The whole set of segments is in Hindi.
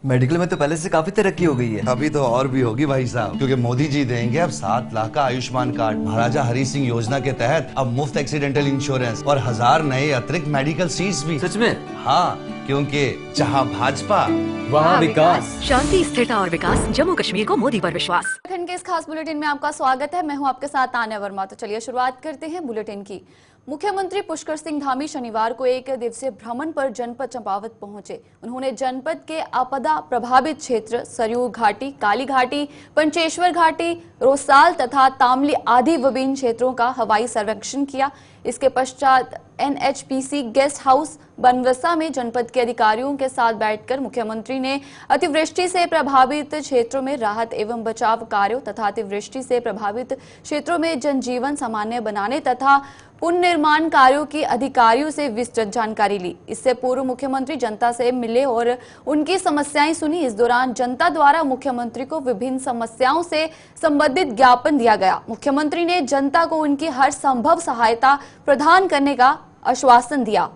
मेडिकल में तो पहले से काफी तरक्की हो गई है। अभी तो और भी होगी भाई साहब, क्योंकि मोदी जी देंगे अब 7 लाख का आयुष्मान कार्ड। महाराजा हरि सिंह योजना के तहत अब मुफ्त एक्सीडेंटल इंश्योरेंस और 1000 नए अतिरिक्त मेडिकल सीट्स भी। सच में? हाँ, क्योंकि जहाँ भाजपा वहाँ विकास। शांति, स्थिरता और विकास, जम्मू कश्मीर को मोदी पर विश्वास। उत्तराखंड के इस खास बुलेटिन में आपका स्वागत है। मैं हूं आपके साथ तान्या वर्मा। तो चलिए शुरुआत करते हैं बुलेटिन की। मुख्यमंत्री पुष्कर सिंह धामी शनिवार को एक दिवसीय भ्रमण पर जनपद चंपावत पहुंचे। उन्होंने जनपद के आपदा प्रभावित क्षेत्र सरयू घाटी, काली घाटी, पंचेश्वर घाटी, रोसाल तथा तामली आदि विभिन्न क्षेत्रों का हवाई सर्वेक्षण किया। इसके पश्चात NHPC गेस्ट हाउस बनवसा में जनपद के अधिकारियों के साथ बैठकर मुख्यमंत्री ने अतिवृष्टि से प्रभावित क्षेत्रों में राहत एवं बचाव कार्यों तथा अतिवृष्टि से प्रभावित क्षेत्रों में जनजीवन सामान्य बनाने तथा पुनर्निर्माण कार्यों की अधिकारियों से विस्तृत जानकारी ली। इससे पूर्व मुख्यमंत्री जनता से मिले और उनकी समस्याएं सुनी। इस दौरान जनता द्वारा मुख्यमंत्री को विभिन्न समस्याओं से संबंधित ज्ञापन दिया गया। मुख्यमंत्री ने जनता को उनकी हर संभव सहायता प्रदान करने का आश्वासन दिया।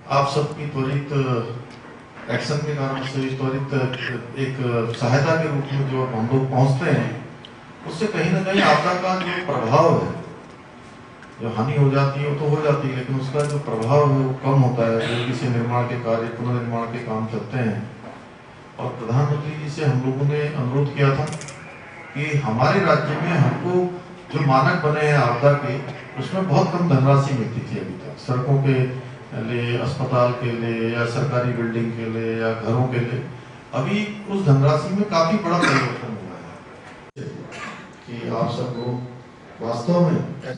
आप सबकी त्वरित एक्शन के कारण से त्वरित एक सहायता के रूप में जो हम लोग पहुंचते हैं, उससे कहीं ना कहीं आपदा का जो प्रभाव है, जो हानि हो जाती है वो तो हो जाती है, लेकिन उसका जो प्रभाव है वो कम होता है। जल्दी से निर्माण के कार्य, पुनर्निर्माण के काम चलते हैं। और प्रधानमंत्री जी से हम लोगों ने अनुरोध किया था कि हमारे राज्य में हमको जो मानक बने हैं आपदा के, उसमें बहुत कम धनराशि मिलती थी अभी तक, सड़कों के लिए, अस्पताल के लिए या सरकारी बिल्डिंग के लिए या घरों के लिए। अभी उस धनराशि में काफी बड़ा परिवर्तन हुआ है कि आप सबको वास्तव में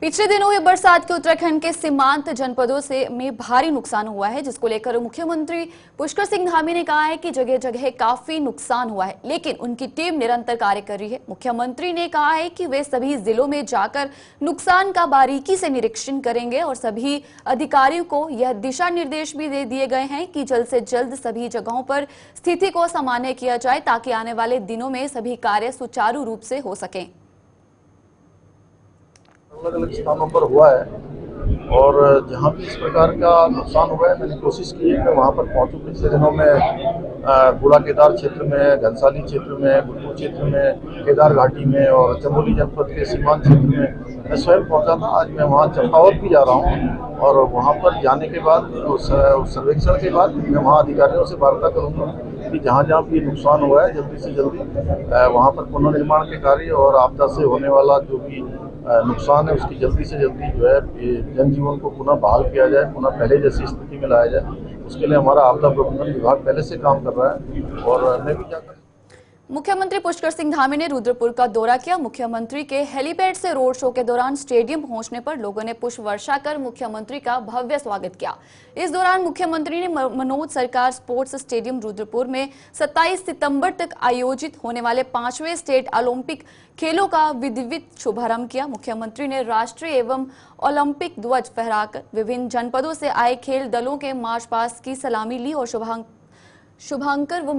पिछले दिनों हुई बरसात के उत्तराखंड के सीमांत जनपदों में भारी नुकसान हुआ है, जिसको लेकर मुख्यमंत्री पुष्कर सिंह धामी ने कहा है कि जगह जगह काफी नुकसान हुआ है, लेकिन उनकी टीम निरंतर कार्य कर रही है। मुख्यमंत्री ने कहा है कि वे सभी जिलों में जाकर नुकसान का बारीकी से निरीक्षण करेंगे और सभी अधिकारियों को यह दिशा निर्देश भी दे दिए गए हैं कि जल्द से जल्द सभी जगहों पर स्थिति को सामान्य किया जाए, ताकि आने वाले दिनों में सभी कार्य सुचारू रूप से हो सकें। अलग अलग स्थानों पर हुआ है और जहाँ भी इस प्रकार का नुकसान हुआ है, मैंने कोशिश की है कि वहाँ पर पहुँचूँ। पिछले दिनों में बूढ़ा केदार क्षेत्र में, घनसाली क्षेत्र में, गुलपुर क्षेत्र में, केदार घाटी में और चमोली जनपद के सीमांत क्षेत्र में मैं स्वयं पहुँचा था। आज मैं वहाँ चंपावत भी जा रहा हूँ और वहाँ पर जाने के बाद, उस सर्वेक्षण के बाद मैं वहाँ अधिकारियों से वार्ता करूँगा कि जहाँ जहाँ भी नुकसान हुआ है जल्दी से जल्दी वहाँ पर पुनर्निर्माण के कार्य और आपदा से होने वाला जो भी नुकसान है उसकी जल्दी से जल्दी जो है जनजीवन को पुनः बहाल किया जाए, पुनः पहले जैसी स्थिति में लाया जाए। उसके लिए हमारा आपदा प्रबंधन विभाग पहले से काम कर रहा है और मैं भी जाकर। मुख्यमंत्री पुष्कर सिंह धामी ने रुद्रपुर का दौरा किया। मुख्यमंत्री के हेलीपैड से रोड शो के दौरान स्टेडियम पहुंचने पर लोगों ने पुष्प वर्षा कर मुख्यमंत्री का भव्य स्वागत किया। इस दौरान मुख्यमंत्री ने मनोज सरकार स्पोर्ट्स स्टेडियम रुद्रपुर में 27 सितंबर तक आयोजित होने वाले 5वें स्टेट ओलंपिक खेलों का विधिवत शुभारंभ किया। मुख्यमंत्री ने राष्ट्रीय एवं ओलंपिक ध्वज फहराकर विभिन्न जनपदों से आए खेल दलों के मार्च पास्ट की सलामी ली और शुभांकर व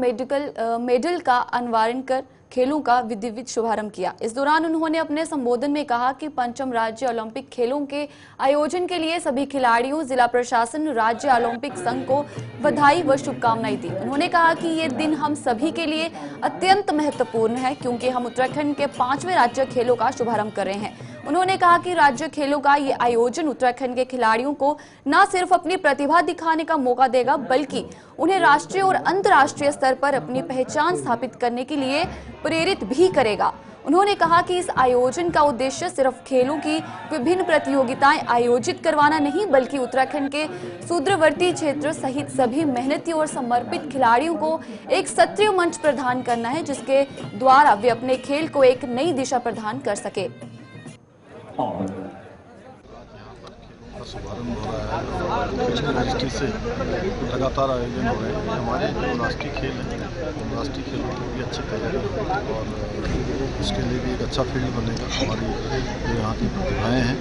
मेडल का अनावरण कर खेलों का विधिवत शुभारंभ किया। इस दौरान उन्होंने अपने संबोधन में कहा कि 5म राज्य ओलंपिक खेलों के आयोजन के लिए सभी खिलाड़ियों, जिला प्रशासन, राज्य ओलंपिक संघ को बधाई व शुभकामनाएं दी। उन्होंने कहा कि ये दिन हम सभी के लिए अत्यंत महत्वपूर्ण है, क्योंकि हम उत्तराखंड के 5वें राज्य खेलों का शुभारंभ कर रहे हैं। उन्होंने कहा कि राज्य खेलों का ये आयोजन उत्तराखंड के खिलाड़ियों को न सिर्फ अपनी प्रतिभा दिखाने का मौका देगा, बल्कि उन्हें राष्ट्रीय और अंतर्राष्ट्रीय स्तर पर अपनी पहचान स्थापित करने के लिए प्रेरित भी करेगा। उन्होंने कहा कि इस आयोजन का उद्देश्य सिर्फ खेलों की विभिन्न प्रतियोगिताएं आयोजित करवाना नहीं, बल्कि उत्तराखंड के सुदूरवर्ती क्षेत्र सहित सभी मेहनती और समर्पित खिलाड़ियों को एक सक्रिय मंच प्रदान करना है, जिसके द्वारा वे अपने खेल को एक नई दिशा प्रदान कर सके। शुभारंभ हो रहा है। पिछले दृष्टि से लगातार आयोजन हो रहे हैं। हमारे जो राष्ट्रीय खेल हैं, राष्ट्रीय खेलों की भी अच्छी तैयारी है और उसके लिए भी एक अच्छा फील्ड बनेगा। हमारी जो यहाँ की प्रतिभाएँ हैं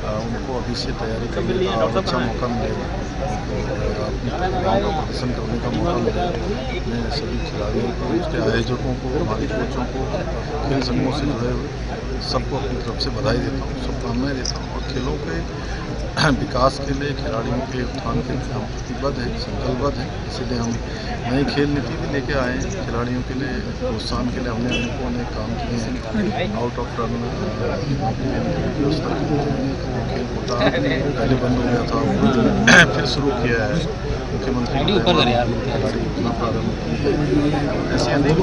उनको अभी से तैयारी करने का अच्छा मौका मिलेगा, अपनी प्रतिभाओं का प्रदर्शन करने का मौका मिलेगा। मैं सभी खिलाड़ियों को, उसके आयोजकों को, हमारे कोचों को, खेल संघों से जुड़े हुए सबको अपनी तरफ से बधाई देता हूँ, शुभकामनाएं देता हूँ और खेलों के विकास के लिए, खिलाड़ियों के उत्थान के लिए हम प्रतिबद्ध हैं, संकल्पबद्ध हैं। इसलिए हम नई खेल नीति भी लेके आए हैं। खिलाड़ियों के लिए प्रोत्साहन के लिए हमने अनेक काम किए हैं। आउट ऑफ टर्न व्यवस्था की है। खेल कोटा पहले बंद हो गया था, फिर शुरू किया है मुख्यमंत्री ने खिलाड़ी योजना प्रारंभ की है। ऐसी अनेक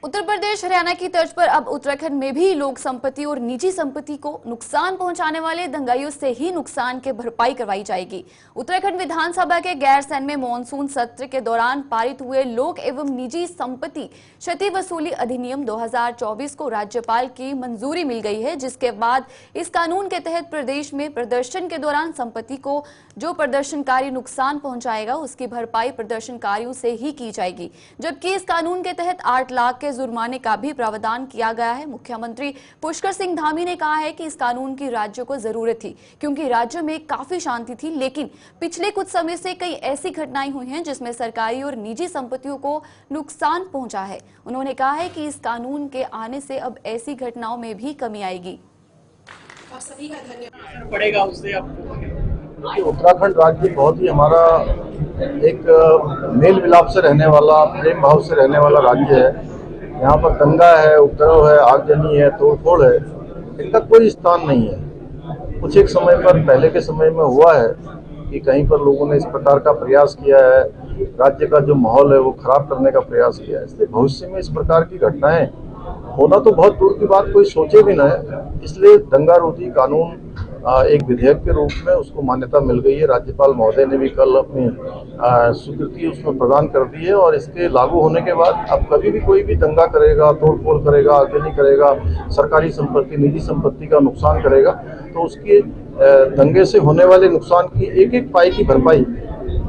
उत्तर प्रदेश हरियाणा की तर्ज पर अब उत्तराखंड में भी लोक संपत्ति और निजी संपत्ति को नुकसान पहुंचाने वाले दंगाइयों से ही नुकसान की भरपाई करवाई जाएगी। उत्तराखंड विधानसभा के गैरसैंण में मॉनसून सत्र के दौरान पारित हुए लोक एवं निजी संपत्ति क्षति वसूली अधिनियम 2024 को राज्यपाल की मंजूरी मिल गई है, जिसके बाद इस कानून के तहत प्रदेश में प्रदर्शन के दौरान संपत्ति को जो प्रदर्शनकारी नुकसान पहुंचाएगा उसकी भरपाई प्रदर्शनकारियों से ही की जाएगी। जबकि इस कानून के तहत 8 लाख के जुर्माने का भी प्रावधान किया गया है। मुख्यमंत्री पुष्कर सिंह धामी ने कहा है कि इस कानून की राज्य को जरूरत थी, क्योंकि राज्य में काफी शांति थी, लेकिन पिछले कुछ समय से कई ऐसी घटनाएं हुई हैं जिसमें सरकारी और निजी संपत्तियों को नुकसान पहुंचा है। उन्होंने कहा है कि इस कानून के आने से अब ऐसी घटनाओं में भी कमी आएगी। आप सभी का धन्यवाद पड़ेगा उससे आपको। उत्तराखंड राज्य बहुत ही हमारा एक मेल मिलाप से रहने वाला, प्रेम भाव से रहने वाला राज्य है। यहाँ पर दंगा है, उपद्रव है, आगजनी है, तोड़फोड़ है, इनका कोई स्थान नहीं है। कुछ एक समय पर पहले के समय में हुआ है कि कहीं पर लोगों ने इस प्रकार का प्रयास किया है, राज्य का जो माहौल है वो खराब करने का प्रयास किया है। इसलिए भविष्य में इस प्रकार की घटनाएं होना तो बहुत दूर की बात, कोई सोचे भी ना है। इसलिए दंगारोधी कानून एक विधेयक के रूप में उसको मान्यता मिल गई है। राज्यपाल महोदय ने भी कल अपनी स्वीकृति उसमें प्रदान कर दी है और इसके लागू होने के बाद अब कभी भी कोई भी दंगा करेगा, तोड़फोड़ करेगा, आगजनी करेगा, सरकारी संपत्ति, निजी संपत्ति का नुकसान करेगा, तो उसके दंगे से होने वाले नुकसान की एक एक पाई की भरपाई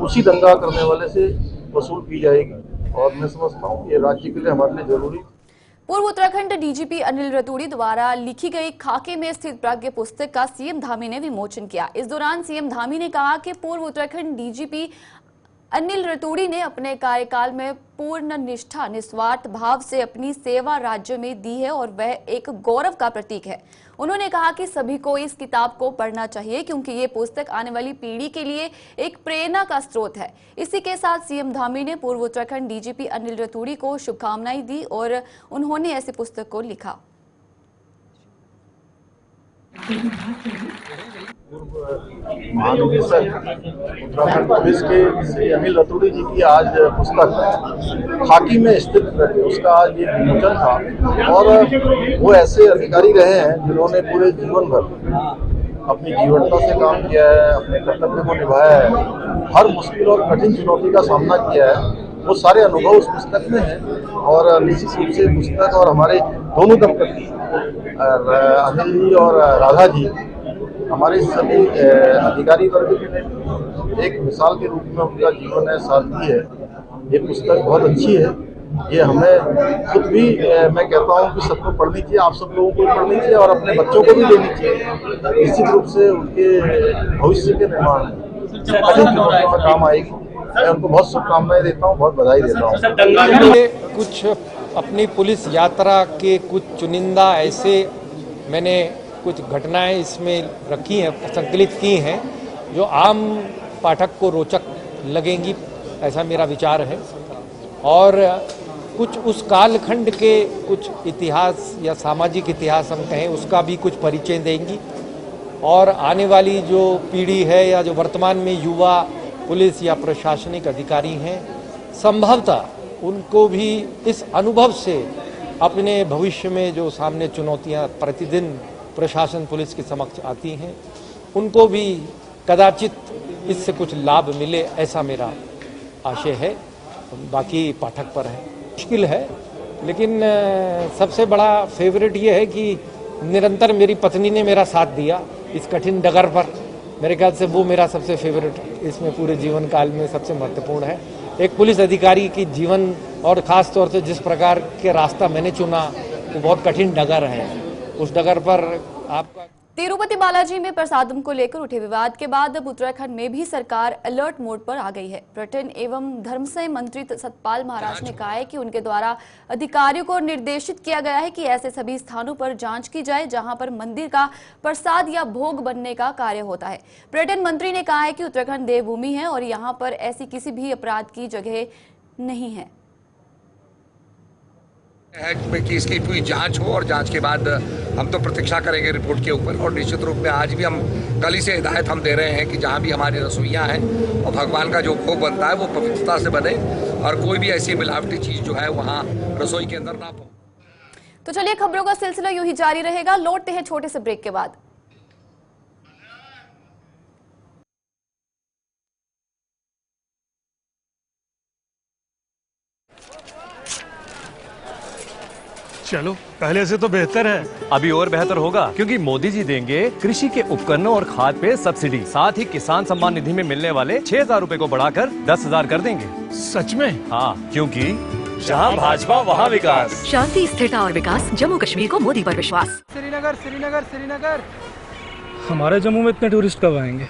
उसी दंगा करने वाले से वसूल की जाएगी। और मैं समझता हूँ ये राज्य के लिए, हमारे लिए जरूरी। पूर्व उत्तराखंड डीजीपी अनिल रतूड़ी द्वारा लिखी गई खाके में स्थित प्राज्ञ पुस्तक का सीएम धामी ने विमोचन किया। इस दौरान सीएम धामी ने कहा कि पूर्व उत्तराखंड डीजीपी अनिल रतूड़ी ने अपने कार्यकाल में पूर्ण निष्ठा, निस्वार्थ भाव से अपनी सेवा राज्य में दी है और वह एक गौरव का प्रतीक है। उन्होंने कहा कि सभी को इस किताब को पढ़ना चाहिए, क्योंकि ये पुस्तक आने वाली पीढ़ी के लिए एक प्रेरणा का स्रोत है। इसी के साथ सीएम धामी ने पूर्व उत्तराखंड डीजीपी अनिल रतूड़ी को शुभकामनाएं दी और उन्होंने ऐसी पुस्तक को लिखा। महानिदेशक उत्तराखंड पुलिस के श्री अनिल रतूड़ी जी की आज पुस्तक खाकी में स्थित है, उसका आज ये विमोचन था। और वो ऐसे अधिकारी रहे हैं जिन्होंने पूरे जीवन भर अपनी जीवटता से काम किया है, अपने कर्तव्य को निभाया है, हर मुश्किल और कठिन चुनौती का सामना किया है। वो सारे अनुभव उस पुस्तक में हैं और निश्चित रूप से पुस्तक और हमारे दोनों दंपति अनिल जी और राधा जी, हमारे सभी अधिकारी वर्ग के एक मिसाल के रूप में उनका जीवन है, सादगी है। ये पुस्तक बहुत अच्छी है। ये हमें खुद भी मैं कहता हूँ कि सबको पढ़नी चाहिए, आप सब लोगों को पढ़नी चाहिए और अपने बच्चों को भी देनी चाहिए। निश्चित रूप से उनके भविष्य के निर्माण में कठिन चुनौतियों में काम आएगी। मैं उनको बहुत शुभकामनाएं देता हूँ, बहुत बधाई देता हूँ। कुछ अपनी पुलिस यात्रा के कुछ चुनिंदा ऐसे मैंने कुछ घटनाएं इसमें रखी हैं, संकलित की हैं, जो आम पाठक को रोचक लगेंगी, ऐसा मेरा विचार है। और कुछ उस कालखंड के कुछ इतिहास या सामाजिक इतिहास हम कहें, उसका भी कुछ परिचय देंगी। और आने वाली जो पीढ़ी है या जो वर्तमान में युवा पुलिस या प्रशासनिक अधिकारी हैं, संभवतः उनको भी इस अनुभव से अपने भविष्य में जो सामने चुनौतियां प्रतिदिन प्रशासन पुलिस के समक्ष आती हैं, उनको भी कदाचित इससे कुछ लाभ मिले, ऐसा मेरा आशय है। बाकी पाठक पर है, मुश्किल है, लेकिन सबसे बड़ा फेवरेट ये है कि निरंतर मेरी पत्नी ने मेरा साथ दिया इस कठिन डगर पर। मेरे ख्याल से वो मेरा सबसे फेवरेट इसमें पूरे जीवन काल में सबसे महत्वपूर्ण है। एक पुलिस अधिकारी की जीवन और ख़ास तौर से जिस प्रकार के रास्ता मैंने चुना, वो बहुत कठिन डगर है। उस डगर पर आपका तिरुपति बालाजी में प्रसादम को लेकर उठे विवाद के बाद अब उत्तराखंड में भी सरकार अलर्ट मोड पर आ गई है। पर्यटन एवं धर्मसय मंत्री सतपाल महाराज ने कहा है कि उनके द्वारा अधिकारियों को निर्देशित किया गया है कि ऐसे सभी स्थानों पर जांच की जाए जहां पर मंदिर का प्रसाद या भोग बनने का कार्य होता है। पर्यटन मंत्री ने कहा है कि उत्तराखंड देवभूमि है और यहाँ पर ऐसी किसी भी अपराध की जगह नहीं है कि इसकी पूरी जांच हो और जांच के बाद हम तो प्रतीक्षा करेंगे रिपोर्ट के ऊपर। और निश्चित रूप में आज भी हम कल ही से हिदायत हम दे रहे हैं कि जहां भी हमारी रसोइयां हैं और भगवान का जो भोग बनता है वो पवित्रता से बने और कोई भी ऐसी मिलावटी चीज जो है वहां रसोई के अंदर ना पहुंचे। तो चलिए खबरों का सिलसिला यूं ही जारी रहेगा। लौटते हैं छोटे से ब्रेक के बाद। चलो पहले से तो बेहतर है। अभी और बेहतर होगा क्योंकि मोदी जी देंगे कृषि के उपकरणों और खाद पे सब्सिडी, साथ ही किसान सम्मान निधि में मिलने वाले 6,000 रूपए को बढ़ाकर 10,000 कर देंगे। सच में? हाँ, क्योंकि जहाँ भाजपा वहाँ विकास। शांति, स्थिरता और विकास, जम्मू कश्मीर को मोदी पर विश्वास। श्रीनगर श्रीनगर श्रीनगर। हमारे जम्मू में इतने टूरिस्ट कब आएंगे?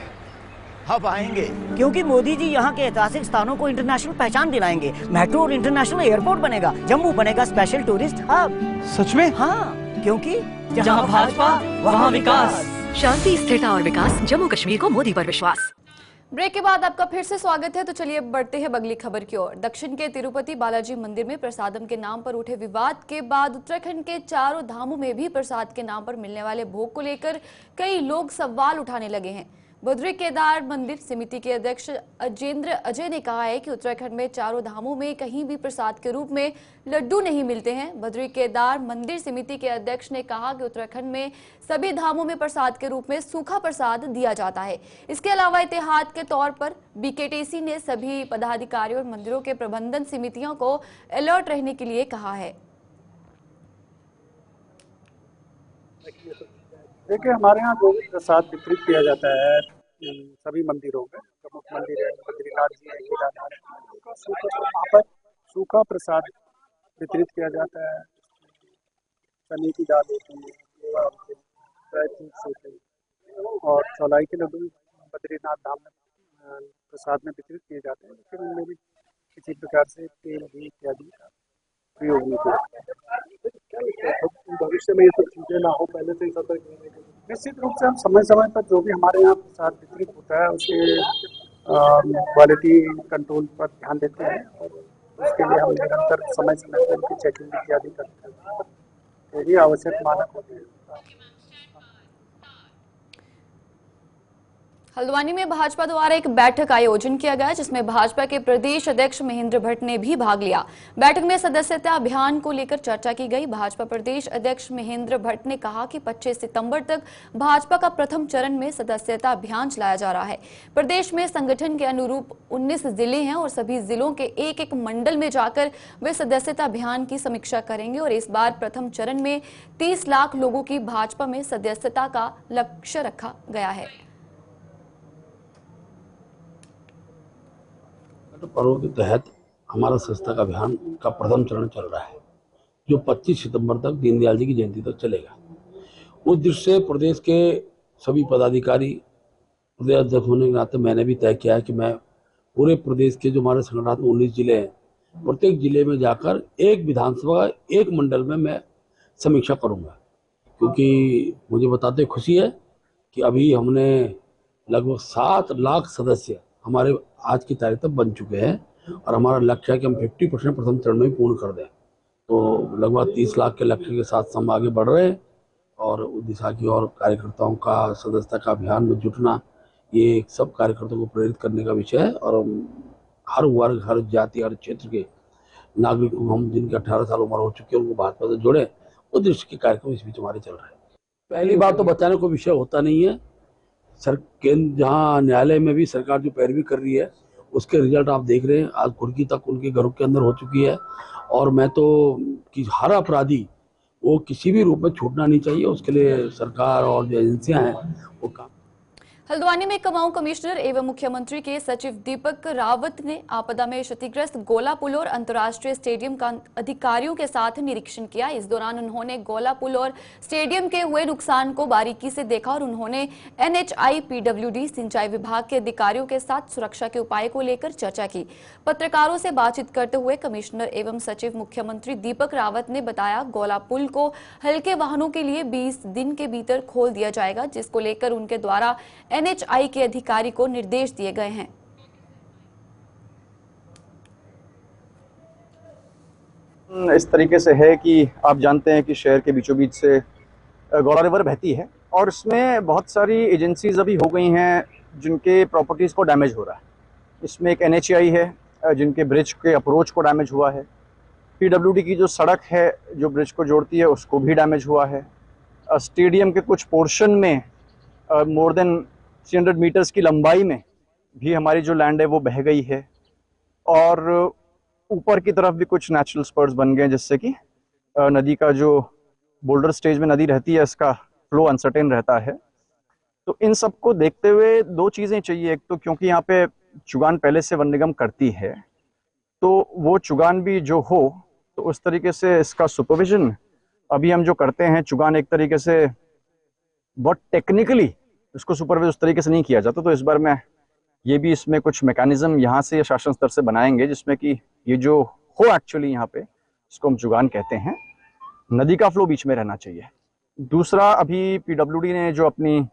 अब आएंगे क्योंकि मोदी जी यहाँ के ऐतिहासिक स्थानों को इंटरनेशनल पहचान दिलाएंगे। मेट्रो और इंटरनेशनल एयरपोर्ट बनेगा। जम्मू बनेगा स्पेशल टूरिस्ट हब। सच में? हाँ, क्योंकि जहाँ भाजपा वहाँ विकास। शांति, स्थिरता और विकास, जम्मू कश्मीर को मोदी पर विश्वास। ब्रेक के बाद आपका फिर से स्वागत है। तो चलिए बढ़ते हैं अगली खबर की ओर। दक्षिण के तिरुपति बालाजी मंदिर में प्रसादम के नाम पर उठे विवाद के बाद उत्तराखंड के चारों धामों में भी प्रसाद के नाम पर मिलने वाले भोग को लेकर कई लोग सवाल उठाने लगे हैं। बद्री केदार मंदिर समिति के अध्यक्ष अजेंद्र अजय ने कहा है कि उत्तराखंड में चारों धामों में कहीं भी प्रसाद के रूप में लड्डू नहीं मिलते हैं। बद्री केदार मंदिर समिति के अध्यक्ष ने कहा कि उत्तराखंड में सभी धामों में प्रसाद के रूप में सूखा प्रसाद दिया जाता है। इसके अलावा एहतियात के तौर पर बीकेटीसी ने सभी पदाधिकारियों और मंदिरों के प्रबंधन समितियों को अलर्ट रहने के लिए कहा है। देखिए, हमारे यहाँ जो भी प्रसाद वितरित किया जाता है सभी मंदिरों में, प्रमुख मंदिर है बद्रीनाथ जी है, केदारनाथ है, उनका वहाँ पर सूखा प्रसाद वितरित किया जाता है। चने की दाल होती है, मेवा होते हैं, ड्राई फ्रूट्स होते हैं और चौलाई के लड्डू बद्रीनाथ धाम में प्रसाद में वितरित किए जाते हैं। लेकिन उनमें भी किसी प्रकार से तेल घी इत्यादि का प्रयोग नहीं किया। भविष्य में ये सब चीजें ना हो, पहले से ही सतर्क रहने के लिए निश्चित रूप से हम समय समय पर जो भी हमारे यहाँ प्रसाद वितरित होता है उसके क्वालिटी कंट्रोल पर ध्यान देते हैं और उसके लिए हम निरंतर समय समय पर उनकी चेकिंग इत्यादि करते हैं। तो ये आवश्यक मानक होते हैं। हल्द्वानी में भाजपा द्वारा एक बैठक का आयोजन किया गया जिसमें भाजपा के प्रदेश अध्यक्ष महेंद्र भट्ट ने भी भाग लिया। बैठक में सदस्यता अभियान को लेकर चर्चा की गई। भाजपा प्रदेश अध्यक्ष महेंद्र भट्ट ने कहा कि 25 सितंबर तक भाजपा का प्रथम चरण में सदस्यता अभियान चलाया जा रहा है। प्रदेश में संगठन के अनुरूप 19 जिले हैं और सभी जिलों के एक एक मंडल में जाकर वे सदस्यता अभियान की समीक्षा करेंगे और इस बार प्रथम चरण में 30 लाख लोगों की भाजपा में सदस्यता का लक्ष्य रखा गया है। पर्व के तहत हमारा सदस्यता का अभियान का प्रथम चरण चल रहा है जो 25 सितंबर तक दीनदयाल जी की जयंती तक चलेगा। उस दृष्टि से प्रदेश के सभी पदाधिकारी प्रदेश अध्यक्ष होने के नाते मैंने भी तय किया है कि मैं पूरे प्रदेश के जो हमारे संगठनात्मक 19 जिले हैं प्रत्येक जिले में जाकर एक विधानसभा एक मंडल में मैं समीक्षा करूंगा, क्योंकि मुझे बताते खुशी है कि अभी हमने लगभग 7 लाख सदस्य हमारे आज की तारीख तक बन चुके हैं और हमारा लक्ष्य है कि हम 50% प्रथम चरण में पूर्ण कर दें। तो लगभग 30 लाख के लक्ष्य के साथ हम आगे बढ़ रहे हैं और उस दिशा की और कार्यकर्ताओं का सदस्यता का अभियान में जुटना ये सब कार्यकर्ताओं को प्रेरित करने का विषय है और हर वर्ग, हर जाति, हर क्षेत्र के नागरिकों को हम जिनके 18 साल उम्र हो चुके हैं उनको भाजपा से जोड़े, उस दृष्टि के कार्यक्रम इस बीच हमारे चल रहे हैं। पहली बार तो बचाने को विषय होता नहीं है। केंद्र जहाँ न्यायालय में भी सरकार जो पैरवी कर रही है उसके रिजल्ट आप देख रहे हैं। आज कुर्की तक उनके घरों के अंदर हो चुकी है और मैं तो कि हर अपराधी वो किसी भी रूप में छूटना नहीं चाहिए, उसके लिए सरकार और जो एजेंसियां हैं वो काम। हल्द्वानी में कुमाऊं कमिश्नर एवं मुख्यमंत्री के सचिव दीपक रावत ने आपदा में क्षतिग्रस्त गोला पुल और अंतर्राष्ट्रीय स्टेडियम का अधिकारियों के साथ निरीक्षण किया। इस दौरान उन्होंने गोला पुल और स्टेडियम के हुए नुकसान को बारीकी से देखा और उन्होंने NHI PWD सिंचाई विभाग के अधिकारियों के साथ सुरक्षा के उपाय को लेकर चर्चा की। पत्रकारों से बातचीत करते हुए कमिश्नर एवं सचिव मुख्यमंत्री दीपक रावत ने बताया, गोला पुल को हल्के वाहनों के लिए 20 दिन के भीतर खोल दिया जाएगा, जिसको लेकर उनके द्वारा NHI के अधिकारी को निर्देश दिए गए हैं। इस तरीके से है कि आप जानते हैं कि शहर के बीचों बीच से गौड़ा रिवर बहती है और इसमें बहुत सारी एजेंसीज अभी हो गई हैं जिनके प्रॉपर्टीज़ को डैमेज हो रहा है। इसमें एक NHI है जिनके ब्रिज के अप्रोच को डैमेज हुआ है। PWD की जो सड़क है जो ब्रिज को जोड़ती है उसको भी डैमेज हुआ है। स्टेडियम के कुछ पोर्शन में मोर देन 300 मीटर्स की लंबाई में भी हमारी जो लैंड है वो बह गई है और ऊपर की तरफ भी कुछ नेचुरल स्पर्स बन गए, जिससे कि नदी का जो बोल्डर स्टेज में नदी रहती है इसका फ्लो अनसर्टेन रहता है। तो इन सब को देखते हुए दो चीज़ें चाहिए। एक तो क्योंकि यहाँ पे चुगान पहले से वन निगम करती है तो वो चुगान भी जो हो तो उस तरीके से इसका सुपरविजन अभी हम जो करते हैं, चुगान एक तरीके से बहुत टेक्निकली इसको सुपरवाइज उस तरीके से नहीं किया जाता। तो इस बार मैं ये भी इसमें कुछ मैकेनिज्म यहाँ से या शासन स्तर से बनाएंगे जिसमें कि ये जो हो एक्चुअली यहाँ पे इसको हम चुगान कहते हैं, नदी का फ्लो बीच में रहना चाहिए। दूसरा, अभी PWD ने जो अपनी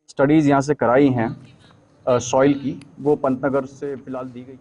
स्टडीज़ यहाँ से कराई हैं सॉइल की, वो पंतनगर से फिलहाल दी गई।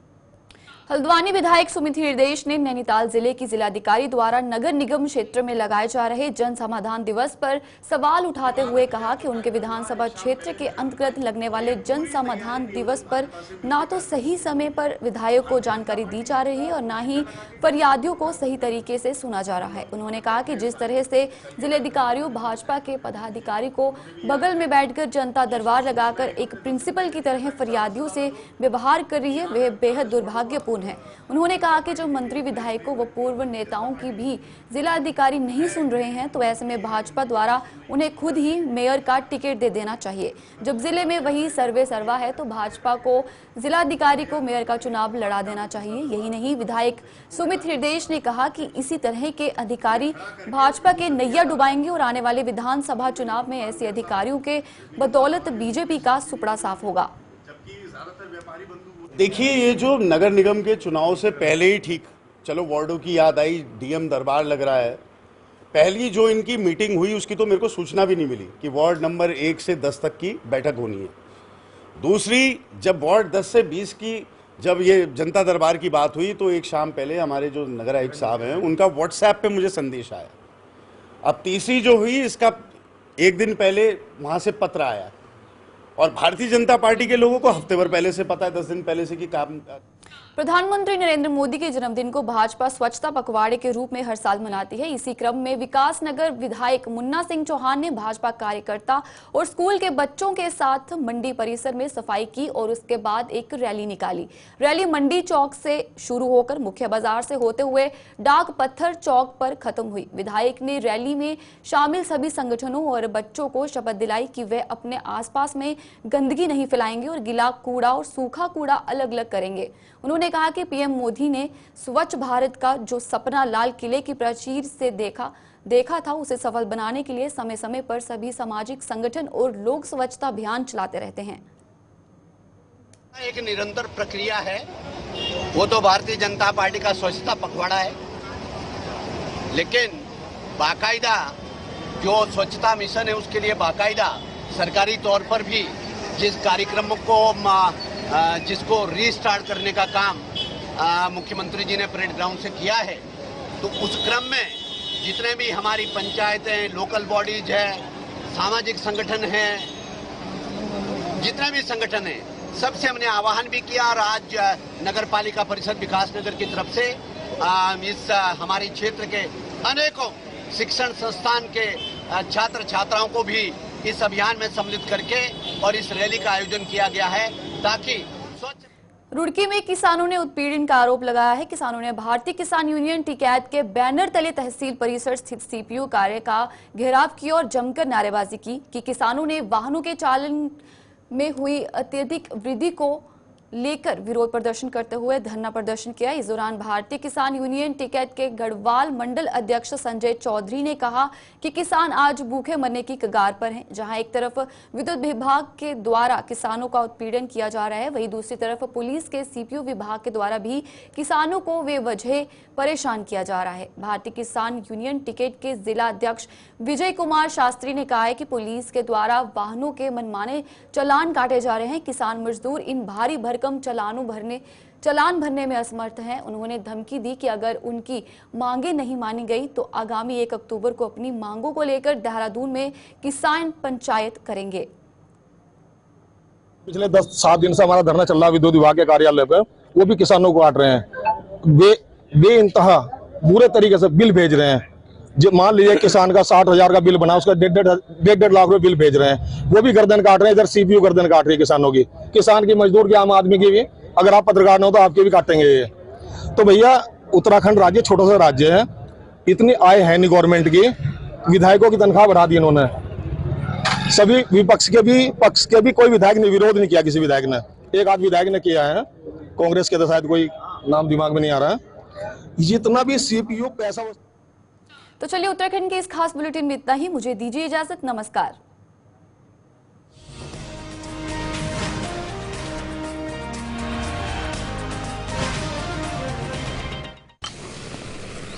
हल्द्वानी विधायक सुमित हृदयेश ने नैनीताल जिले की जिलाधिकारी द्वारा नगर निगम क्षेत्र में लगाए जा रहे जन समाधान दिवस पर सवाल उठाते हुए कहा कि उनके विधानसभा क्षेत्र के अंतर्गत लगने वाले जन समाधान दिवस पर ना तो सही समय पर विधायक को जानकारी दी जा रही है और ना ही फरियादियों को सही तरीके से सुना जा रहा है। उन्होंने कहा कि जिस तरह से जिलाधिकारियों भाजपा के पदाधिकारी को बगल में बैठकर जनता दरबार लगाकर एक प्रिंसिपल की तरह फरियादियों से व्यवहार कर रही है, वह बेहद दुर्भाग्यपूर्ण है। उन्होंने कहा कि जो मंत्री विधायकों व पूर्व नेताओं की भी जिला अधिकारी नहीं सुन रहे हैं तो ऐसे में भाजपा द्वारा उन्हें खुद ही मेयर का टिकट दे देना चाहिए। जब जिले में वही सर्वे सर्वा है तो भाजपा को जिला अधिकारी को मेयर का चुनाव लड़ा देना चाहिए। यही नहीं, विधायक सुमित हृदयेश ने कहा कि इसी तरह के अधिकारी भाजपा के नैया डुबाएंगे और आने वाले विधानसभा चुनाव में ऐसे अधिकारियों के बदौलत बीजेपी का सुपड़ा साफ होगा। देखिए, ये जो नगर निगम के चुनाव से पहले ही ठीक, चलो वार्डों की याद आई, डीएम दरबार लग रहा है, पहली जो इनकी मीटिंग हुई उसकी तो मेरे को सूचना भी नहीं मिली कि वार्ड नंबर 1 से 10 तक की बैठक होनी है। दूसरी, जब वार्ड 10 से 20 की जब ये जनता दरबार की बात हुई तो एक शाम पहले हमारे जो नगर आयुक्त साहब हैं उनका व्हाट्सएप पे मुझे संदेश आया। अब तीसरी जो हुई, इसका एक दिन पहले वहाँ से पत्र आया और भारतीय जनता पार्टी के लोगों को हफ्ते भर पहले से पता है, 10 दिन पहले से कि काम। प्रधानमंत्री नरेंद्र मोदी के जन्मदिन को भाजपा स्वच्छता पखवाड़े के रूप में हर साल मनाती है। इसी क्रम में विकासनगर विधायक मुन्ना सिंह चौहान ने भाजपा कार्यकर्ता और स्कूल के बच्चों के साथ मंडी परिसर में सफाई की और उसके बाद एक रैली निकाली। रैली मंडी चौक से शुरू होकर मुख्य बाजार से होते हुए डाक पत्थर चौक पर खत्म हुई। विधायक ने रैली में शामिल सभी संगठनों और बच्चों को शपथ दिलाई कि वे अपने आसपास में गंदगी नहीं फैलाएंगे और गीला कूड़ा और सूखा कूड़ा अलग अलग करेंगे। उन्होंने कहा कि पीएम मोदी ने स्वच्छ भारत का जो सपना लाल किले की प्राचीर से देखा था उसे सफल बनाने के लिए समय समय पर सभी सामाजिक संगठन और लोग स्वच्छता अभियान चलाते रहते हैं। एक निरंतर प्रक्रिया है, वो तो भारतीय जनता पार्टी का स्वच्छता पखवाड़ा है, लेकिन बाकायदा जो स्वच्छता मिशन है उसके लिए बाकायदा सरकारी तौर पर भी जिस कार्यक्रम को जिसको रीस्टार्ट करने का काम मुख्यमंत्री जी ने परेड ग्राउंड से किया है, तो उस क्रम में जितने भी हमारी पंचायतें, लोकल बॉडीज है, सामाजिक संगठन हैं, जितने भी संगठन हैं, सबसे हमने आह्वान भी किया और आज नगर पालिका परिषद विकासनगर की तरफ से इस हमारे क्षेत्र के अनेकों शिक्षण संस्थान के छात्र छात्राओं को भी इस अभियान में सम्मिलित करके और इस रैली का आयोजन किया गया है ताकि रुड़की में किसानों ने उत्पीड़न का आरोप लगाया है। किसानों ने भारतीय किसान यूनियन टिकैत के बैनर तले तहसील परिसर स्थित सीपीयू कार्य का घेराव किया और जमकर नारेबाजी की कि किसानों ने वाहनों के चालन में हुई अत्यधिक वृद्धि को लेकर विरोध प्रदर्शन करते हुए धरना प्रदर्शन किया। इस दौरान भारतीय किसान यूनियन टिकैत के गढ़वाल मंडल अध्यक्ष संजय चौधरी ने कहा कि किसान आज भूखे मरने की कगार पर हैं। जहां एक तरफ विद्युत विभाग के द्वारा किसानों का उत्पीड़न किया जा रहा है, वहीं दूसरी तरफ पुलिस के सीपीओ विभाग के द्वारा भी किसानों को बेवजह परेशान किया जा रहा है। भारतीय किसान यूनियन टिकैत के जिला अध्यक्ष विजय कुमार शास्त्री ने कहा है कि पुलिस के द्वारा वाहनों के मनमाने चालान काटे जा रहे हैं। किसान मजदूर इन भारी भरकम चालान भरने में असमर्थ हैं। उन्होंने धमकी दी कि अगर उनकी मांगे नहीं मानी गई तो आगामी 1 अक्टूबर को अपनी मांगों को लेकर देहरादून में किसान पंचायत करेंगे। पिछले 7 दिन से हमारा धरना चल रहा है विद्युत विभाग के कार्यालय पे, वो भी किसानों को काट रहे हैं। बेइंतहा बुरे तरीके से बिल भेज रहे हैं। जो मान लीजिए किसान का 60,000 का बिल बना, उसका 1.5 लाख रुपए बिल भेज रहे हैं, वो भी गर्दन काट रहे हैं। इधर सीपीयू गर्दन काट रही है किसानों की, किसान की, मजदूर की, आम आदमी की भी। अगर आप पत्रकार न हो तो आपके भी काटेंगे ये। तो भैया उत्तराखंड राज्य छोटा सा राज्य है, इतनी आय है नहीं गवर्नमेंट की। विधायकों की तनख्वाह बढ़ा दी इन्होंने। सभी विपक्ष के भी पक्ष के भी कोई विधायक ने विरोध नहीं किया, किसी विधायक ने। एक आध विधायक ने किया है, कांग्रेस के तो शायद कोई नाम दिमाग में नहीं आ रहा है। जितना भी सीपीयू पैसा। तो चलिए उत्तराखंड के इस खास बुलेटिन में इतना ही। मुझे दीजिए इजाजत। नमस्कार।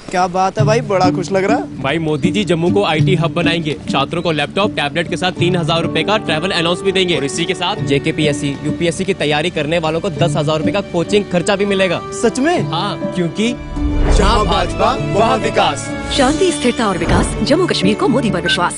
क्या बात है भाई, बड़ा खुश लग रहा है। भाई मोदी जी जम्मू को आईटी हब बनाएंगे। छात्रों को लैपटॉप टैबलेट के साथ 3,000 रुपए का ट्रैवल अलाउंस भी देंगे और इसी के साथ जेकेपीएससी यूपीएससी की तैयारी करने वालों को 10,000 रुपए का कोचिंग खर्चा भी मिलेगा। सच में? हाँ, क्योंकि जहाँ भाजपा वहाँ विकास। शांति, स्थिरता और विकास, जम्मू कश्मीर को मोदी पर विश्वास।